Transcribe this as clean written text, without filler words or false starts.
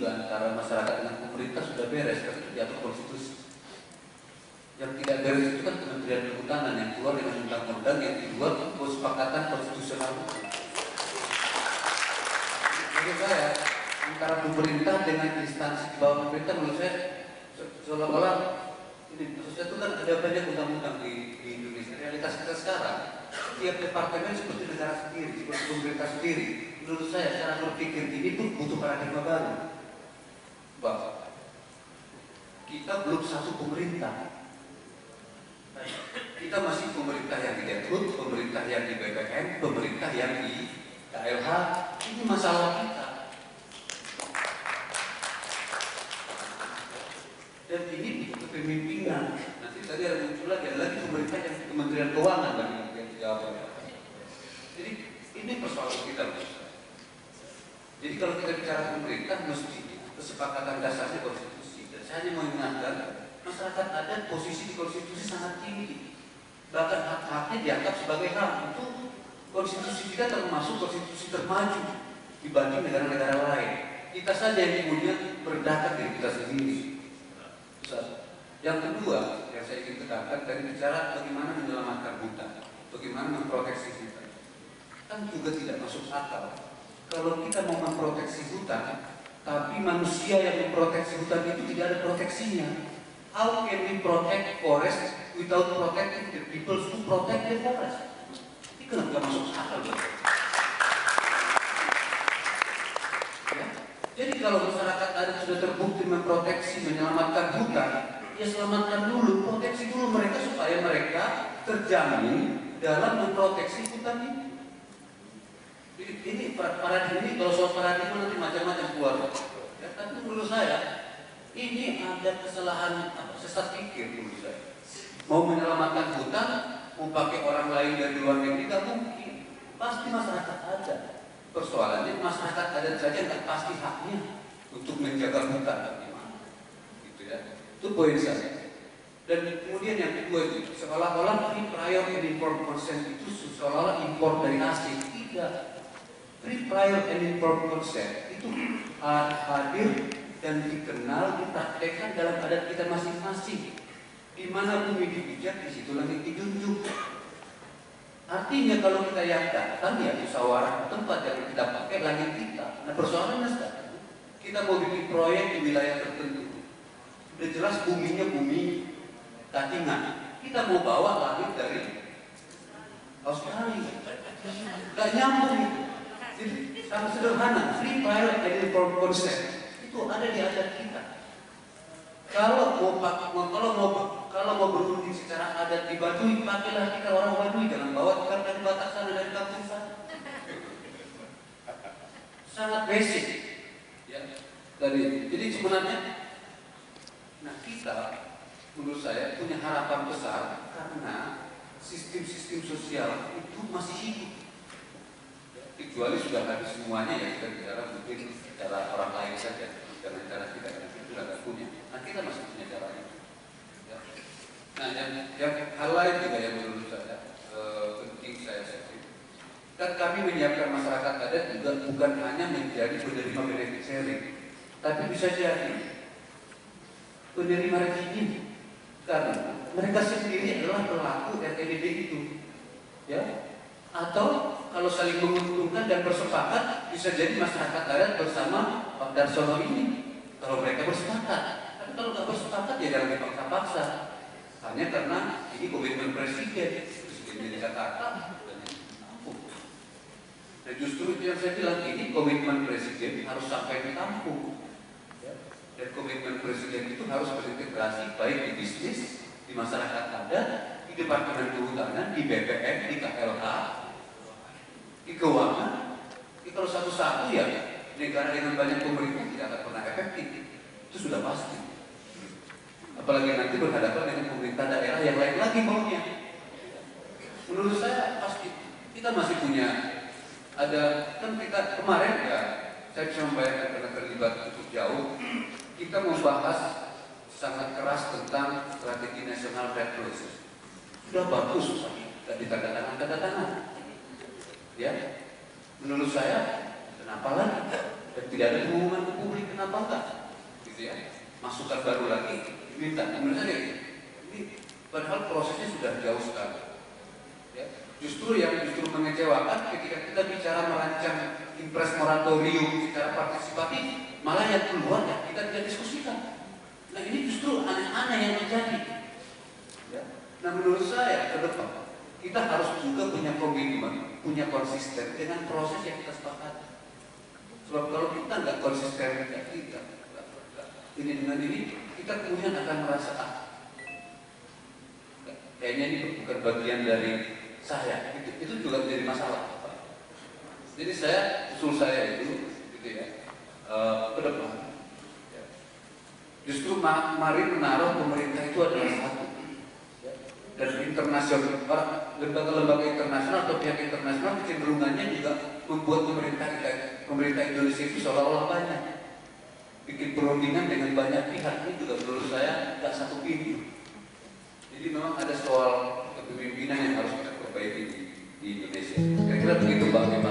juga antara masyarakat dengan pemerintah sudah beres, karena itu diatur konstitusi. Yang tidak beres itu kan Kementerian Kehutanan yang keluar dengan undang-undang yang dibuat kesepakatan konstitusional. Menurut saya antara pemerintah dengan instansi di bawah pemerintah, menurut saya seolah-olah ini maksudnya itu kan ada banyak undang-undang di Indonesia. Realitas kita sekarang, tiap departemen seperti negara sendiri, seperti pemerintah sendiri. Menurut saya cara berpikir ini pun butuh paradigma baru. Bahwa kita belum satu pemerintah. Kita masih pemerintah yang di Dekrut, pemerintah yang di BPN, pemerintah yang di KLH. Ini masalah kita. Dan ini kepemimpinan. Nanti tadi ada muncul lagi, ada lagi pemerintah yang di Kementerian Keuangan bagi yang dijawab. Jadi ini persoalan kita. Jadi kalau kita bicara pemerintah, mesti kesepakatan dasarnya konstitusi. Dan saya hanya mengingatkan, masyarakat adat posisi di konstitusi sangat tinggi. Bahkan hak-haknya dianggap sebagai hak. Itu konstitusi kita termasuk konstitusi termaju dibanding negara-negara lain. Kita saja yang kemudian merendahkan diri kita sendiri. Yang kedua, yang saya ingin tekankan tadi bicara bagaimana menyelamatkan hutan, bagaimana memproteksi hutan. Kan juga tidak masuk akal. Kalau kita mau memproteksi hutan, tapi manusia yang memproteksi hutan itu tidak ada proteksinya. How can we protect forest without protecting the people who protect the forest? Ini kenapa masuk akal? Ya? Jadi kalau masyarakat adat sudah terbukti memproteksi, menyelamatkan hutan, ya selamatkan dulu, proteksi dulu mereka supaya mereka terjamin dalam memproteksi hutan ini. Ini paradigma ini, kalau soal paradigma nanti macam-macam keluar. Ya, tapi menurut saya ini ada kesalahan sesat pikir menurut saya. Mau menyelamatkan hutan, mau pakai orang lain dari luar negeri tidak mungkin. Pasti masyarakat ada. Persoalannya masyarakat adat saja nggak pasti haknya untuk menjaga hutan. Gitu ya. Itu poin saya. Dan kemudian yang kedua itu seolah-olah free prior and informed consent itu seolah-olah impor dari asing. Tidak. Free prior and informed consent itu hadir dan dikenal, dipraktekkan dalam adat kita masing-masing. Di mana bumi dipijak, di situ langit dijunjung. Artinya kalau kita yang datang ya musyawarah tempat yang kita pakai langit kita. Nah persoalannya sekarang kita mau bikin proyek di wilayah tertentu. Sudah jelas buminya bumi Katingan. Kita mau bawa langit dari Australia. Gak nyambung itu. Jadi sangat sederhana. Free prior and informed consent itu ada di adat kita. Kalau mau berunding secara adat di Baduy, pakailah kita orang Baduy, jangan bawa tukar dari Batak sana dari kampung sana. Sangat basic, ya. Jadi sebenarnya, nah kita, menurut saya punya harapan besar karena sistem-sistem sosial itu masih hidup. Kecuali sudah habis semuanya ya kita bicara mungkin cara orang lain saja, dengan cara kita itu sudah tidak punya. Nah kita masih punya caranya. Ya. Nah yang hal lain juga yang menurut saya penting saya sampaikan. Kan kami menyiapkan masyarakat adat juga bukan hanya menjadi penerima benefit sharing, tapi bisa jadi penerima rezeki karena mereka sendiri adalah pelaku RTDD itu, ya. Atau kalau saling menguntungkan dan bersepakat bisa jadi masyarakat adat bersama Pak Darsono ini kalau mereka bersepakat. Tapi kalau nggak bersepakat ya jangan dipaksa-paksa. Hanya karena ini komitmen presiden di Jakarta. Dan justru itu yang saya bilang ini komitmen presiden harus sampai di kampung. Dan komitmen presiden itu harus berintegrasi baik di bisnis, di masyarakat adat, di Departemen Kehutanan, di BPN, di KLH, di keuangan. Kalau satu-satu ya negara dengan banyak pemerintah tidak akan pernah efektif. Itu sudah pasti. Apalagi nanti berhadapan dengan pemerintah daerah yang lain lagi maunya. Menurut saya pasti kita masih punya ada kan kita kemarin ya saya bisa membayangkan karena terlibat cukup jauh kita membahas sangat keras tentang strategi nasional red process. Sudah bagus, tidak ditanda tangan. Ya, menurut saya kenapa lagi? dan tidak ada pengumuman ke publik, kenapa enggak? Gitu ya. Masukan baru lagi diminta. Menurut saya ini padahal prosesnya sudah jauh sekali. Ya. Justru yang mengecewakan ketika kita bicara merancang impres moratorium secara partisipatif, malah yang keluar ya kita tidak diskusikan. Nah ini justru aneh-aneh yang terjadi. Ya. Nah menurut saya ke depan kita harus juga punya komitmen, punya konsisten dengan proses yang kita sepakati. Sebab kalau kita nggak konsisten dengan kita, ini dengan ini, kita kemudian akan merasa kayaknya ini bukan bagian dari saya. Itu juga menjadi masalah. Jadi usul saya itu, gitu ya, ke depan. Justru mari menaruh pemerintah itu adalah satu. Dan internasional, lembaga-lembaga internasional atau pihak internasional kecenderungannya juga membuat pemerintah Indonesia itu seolah-olah banyak bikin perundingan dengan banyak pihak. Ini juga menurut saya tidak satu pintu. Jadi memang ada soal kepemimpinan yang harus kita perbaiki di Indonesia. Kira-kira begitu Bang.